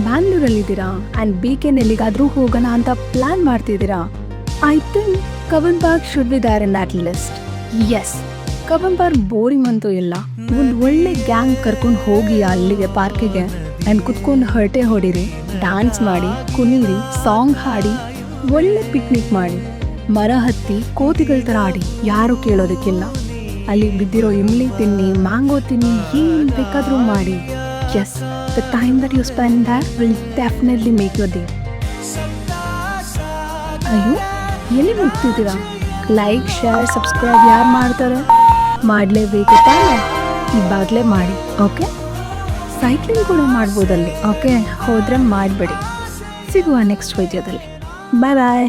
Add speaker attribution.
Speaker 1: ಬ್ಯಾಂಗ್ಳೂರಲ್ಲಿದ್ದೀರಾ and weekend ಎಲ್ಲಿಗಾದರೂ ಹೋಗೋಣ ಅಂತ ಪ್ಲ್ಯಾನ್ ಮಾಡ್ತಿದ್ದೀರಾ? I think Cubbon Park should be there in that list. Yes, Cubbon Park boring ಅಂತೂ ಇಲ್ಲ. ಒಂದು ಒಳ್ಳೆ ಗ್ಯಾಂಗ್ ಕರ್ಕೊಂಡು ಹೋಗಿ ಅಲ್ಲಿಗೆ ಪಾರ್ಕಿಗೆ ಆ್ಯಂಡ್ ಕುತ್ಕೊಂಡು ಹರಟೆ ಹೊಡೀರಿ, ಡ್ಯಾನ್ಸ್ ಮಾಡಿ, ಕುಣೀರಿ, ಸಾಂಗ್ ಹಾಡಿ, ಒಳ್ಳೆ ಪಿಕ್ನಿಕ್ ಮಾಡಿ, ಮರ ಹತ್ತಿ ಕೋತಿಗಳ ಥರ ಆಡಿ, ಯಾರೂ ಕೇಳೋದಕ್ಕಿಲ್ಲ. ಅಲ್ಲಿ ಬಿದ್ದಿರೋ ಇಮ್ಲಿ ತಿನ್ನಿ, ಮ್ಯಾಂಗೋ ತಿನ್ನಿ, ಏನು ಬೇಕಾದರೂ ಮಾಡಿ. Yes, the time that you spend there will definitely make your day. ಅಯ್ಯೋ, ಎಲ್ಲಿ ಹೋಗ್ತಿದ್ದೀರಾ? ಲೈಕ್, ಶೇರ್, ಸಬ್ಸ್ಕ್ರೈಬ್ ಯಾರು ಮಾಡ್ತಾರೆ? ಮಾಡಲೇಬೇಕು ತಾನೆ, ಇವಾಗಲೇ ಮಾಡಿ. ಓಕೆ, ಸೈಕ್ಲಿಂಗ್ ಕೂಡ ಮಾಡ್ಬೋದಲ್ಲಿ. ಓಕೆ, ಹೋದರೆ ಮಾಡಬೇಡಿ. ಸಿಗುವ ನೆಕ್ಸ್ಟ್ ವಿಡಿಯೋದಲ್ಲಿ. ಬಾಯ್ ಬಾಯ್.